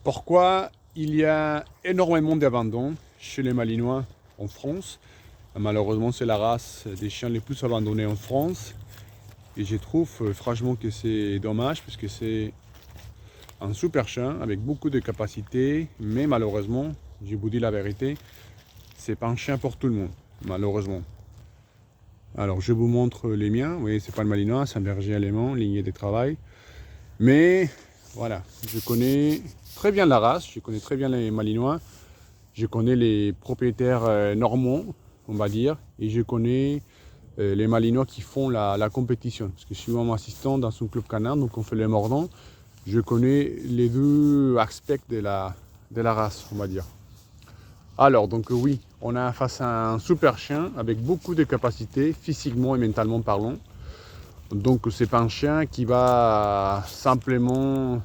Pourquoi il y a énormément d'abandon chez les Malinois en France? Malheureusement, c'est la race des chiens les plus abandonnés en France. Et je trouve franchement que c'est dommage parce que c'est un super chien avec beaucoup de capacités. Mais malheureusement, je vous dis la vérité, c'est pas un chien pour tout le monde, malheureusement. Alors, je vous montre les miens. Vous voyez, c'est pas le Malinois, c'est un berger allemand, lignée de travail. Mais voilà, je connais très bien la race, je connais très bien les Malinois. Je connais les propriétaires normands, on va dire, et je connais les Malinois qui font la compétition. Parce que je suis mon assistant dans un club canin, donc on fait les mordants. Je connais les deux aspects de la race, on va dire. Alors, donc oui, on a face à un super chien avec beaucoup de capacités, physiquement et mentalement parlant. Donc c'est pas un chien qui va simplement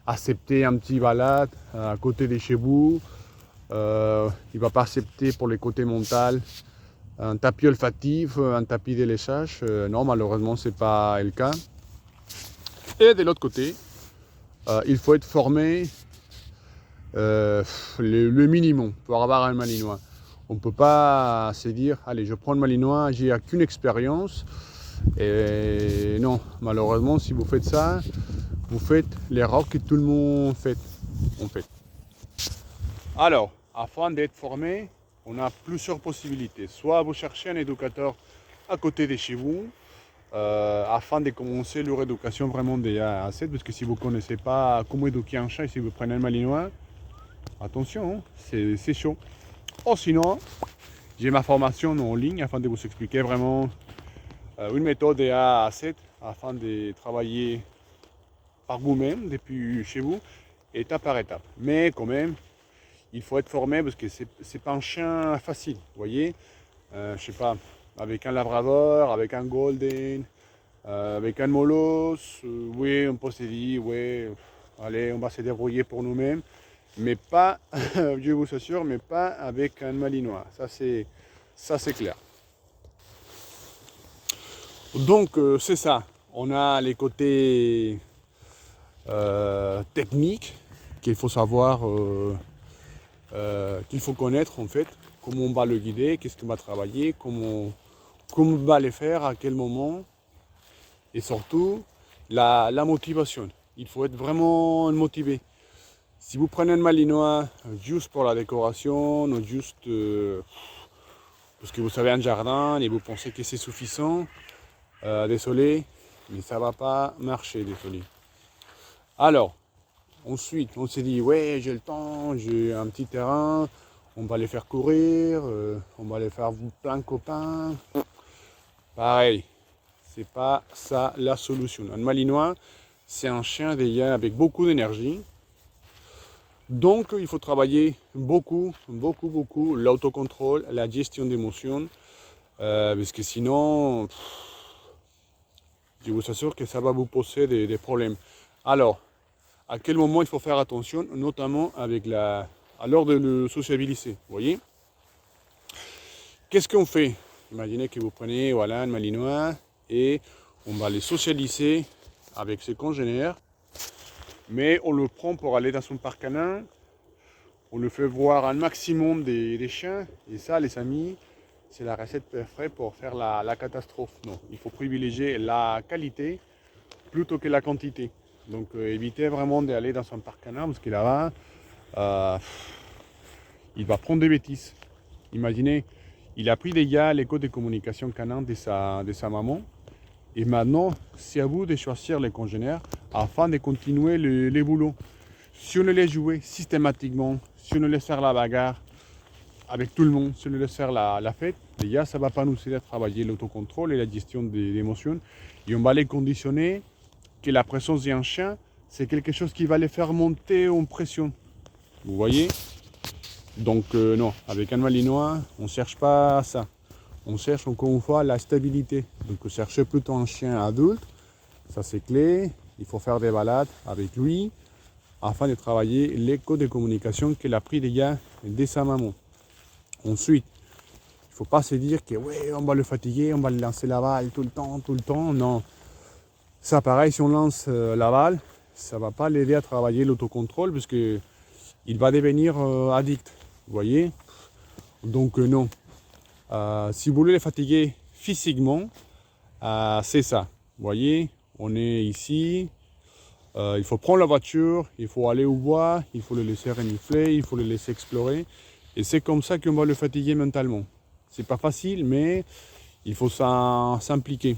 accepter un petit balade à côté de chez vous. Il ne va pas accepter pour les côtés mentaux un tapis olfactif, un tapis de léchage. Non, malheureusement, ce n'est pas le cas. Et de l'autre côté, il faut être formé le minimum pour avoir un malinois. On ne peut pas se dire, allez, je prends le malinois, j'ai qu'une expérience. Et non, malheureusement, si vous faites ça, vous faites l'erreur que tout le monde fait. En fait. Alors, afin d'être formé, on a plusieurs possibilités. Soit vous cherchez un éducateur à côté de chez vous, afin de commencer leur éducation vraiment de A à Z, parce que si vous ne connaissez pas comment éduquer un chat, et si vous prenez un malinois, attention, hein, c'est chaud. Ou sinon, j'ai ma formation en ligne afin de vous expliquer vraiment une méthode de A à Z, afin de travailler par vous-même, depuis chez vous, étape par étape. Mais quand même, il faut être formé parce que c'est pas un chien facile, vous voyez. Je sais pas, avec un labrador, avec un golden, avec un molosse, oui, on peut se dire, oui, allez, on va se débrouiller pour nous-mêmes, mais pas, je vous assure, mais pas avec un malinois. Ça c'est clair. Donc c'est ça. On a les côtés techniques qu'il faut savoir. Qu'il faut connaître en fait, comment on va le guider, qu'est-ce qu'on va travailler, comment on va le faire, à quel moment, et surtout la motivation. Il faut être vraiment motivé. Si vous prenez un malinois juste pour la décoration, ou juste parce que vous savez un jardin et vous pensez que c'est suffisant, désolé, mais ça va pas marcher, désolé. Alors, ensuite, on s'est dit, ouais, j'ai le temps, j'ai un petit terrain, on va les faire courir, on va les faire plein de copains. Pareil, c'est pas ça la solution. Un malinois, c'est un chien déjà avec beaucoup d'énergie. Donc, il faut travailler beaucoup, beaucoup, beaucoup l'autocontrôle, la gestion d'émotions, parce que sinon, je vous assure que ça va vous poser des problèmes. Alors, à quel moment il faut faire attention, notamment avec à l'heure de le sociabiliser, vous voyez. Qu'est-ce qu'on fait? Imaginez que vous prenez voilà, un malinois et on va les socialiser avec ses congénères, mais on le prend pour aller dans son parc canin, on le fait voir un maximum des chiens, et ça les amis, c'est la recette parfaite pour faire la catastrophe. Non, il faut privilégier la qualité plutôt que la quantité. Donc évitez vraiment d'aller dans un parc canin parce que là-bas, il va prendre des bêtises. Imaginez, il a pris déjà les codes de communication canin de sa maman. Et maintenant, c'est à vous de choisir les congénères afin de continuer les boulots. Si on le laisse jouer systématiquement, si on le laisse faire la bagarre avec tout le monde, si on le laisse faire la fête, déjà ça ne va pas nous aider à travailler l'autocontrôle et la gestion des émotions. Et on va les conditionner que la présence d'un chien, c'est quelque chose qui va les faire monter en pression. Vous voyez? Donc non, avec un malinois, on ne cherche pas ça. On cherche encore une fois la stabilité. Donc cherchez plutôt un chien adulte, ça c'est clé. Il faut faire des balades avec lui afin de travailler les codes de communication qu'il a pris déjà de sa maman. Ensuite, il ne faut pas se dire que ouais, on va le fatiguer, on va le lancer la balle tout le temps. Non. Ça pareil, si on lance la balle, ça ne va pas l'aider à travailler l'autocontrôle parce que il va devenir addict. Vous voyez? Donc non. Si vous voulez les fatiguer physiquement, c'est ça. Vous voyez, on est ici. Il faut prendre la voiture, il faut aller au bois, il faut le laisser renifler, il faut le laisser explorer. Et c'est comme ça qu'on va le fatiguer mentalement. C'est pas facile, mais il faut s'impliquer.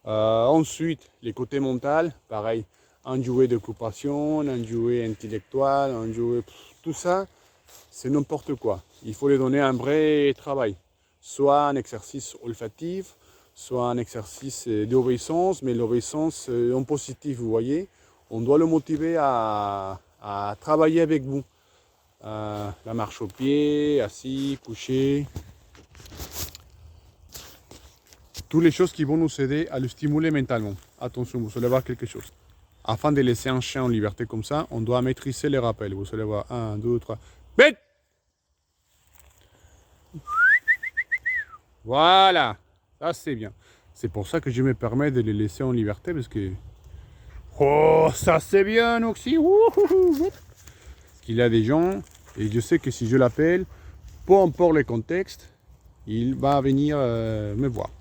Ensuite, les côtés mental, pareil. Un jouet d'occupation, un jouet intellectuel, un jouet... Tout ça, c'est n'importe quoi. Il faut lui donner un vrai travail. Soit un exercice olfactif, soit un exercice d'obéissance, mais l'obéissance en positif, vous voyez. On doit le motiver à travailler avec vous. La marche au pied, assis, couché. Toutes les choses qui vont nous aider à le stimuler mentalement. Attention, vous allez voir quelque chose. Afin de laisser un chien en liberté comme ça, on doit maîtriser les rappels. Vous allez voir, 1, 2, 3. Bête! Voilà, ça c'est bien. C'est pour ça que je me permets de les laisser en liberté parce que... Oh, ça c'est bien aussi. Parce qu'il y a des gens, et je sais que si je l'appelle, peu importe le contexte, il va venir me voir.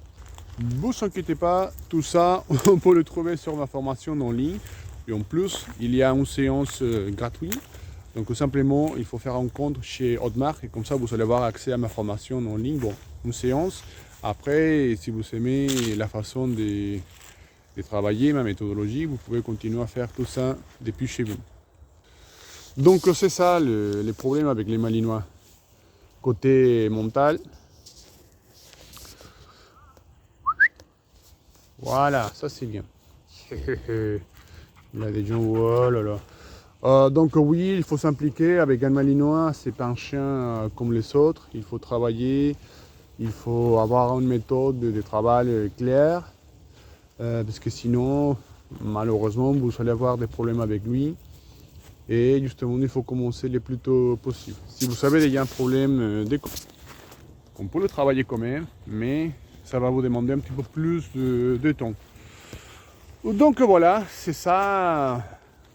Ne vous inquiétez pas, tout ça, on peut le trouver sur ma formation en ligne. Et en plus, il y a une séance gratuite. Donc tout simplement, il faut faire un compte chez Hotmart et comme ça, vous allez avoir accès à ma formation en ligne. Bon, une séance. Après, si vous aimez la façon de travailler, ma méthodologie, vous pouvez continuer à faire tout ça depuis chez vous. Donc c'est ça le problème avec les Malinois. Côté mental. Voilà, ça c'est bien. Il y a des gens, oh là là. Donc oui, il faut s'impliquer avec un Malinois, c'est pas un chien comme les autres. Il faut travailler, il faut avoir une méthode de travail claire. Parce que sinon, malheureusement, vous allez avoir des problèmes avec lui. Et justement, il faut commencer le plus tôt possible. Si vous savez qu'il y a un problème, on peut le travailler quand même, mais ça va vous demander un petit peu plus de temps. Donc voilà, c'est ça.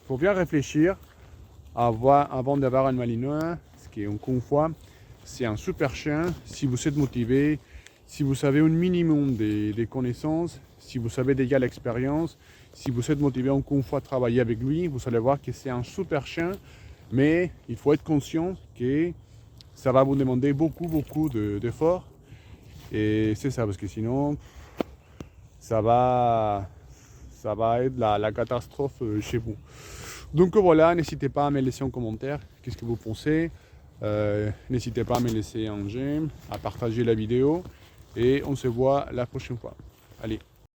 Il faut bien réfléchir avant d'avoir un Malinois, ce qui est encore une fois, c'est un super chien. Si vous êtes motivé, si vous avez un minimum des connaissances, si vous savez déjà l'expérience, si vous êtes motivé encore une fois à travailler avec lui, vous allez voir que c'est un super chien, mais il faut être conscient que ça va vous demander beaucoup d'efforts. Et c'est ça, parce que sinon, ça va être la catastrophe chez vous. Donc voilà, n'hésitez pas à me laisser un commentaire, qu'est-ce que vous pensez. N'hésitez pas à me laisser un j'aime, à partager la vidéo et on se voit la prochaine fois. Allez.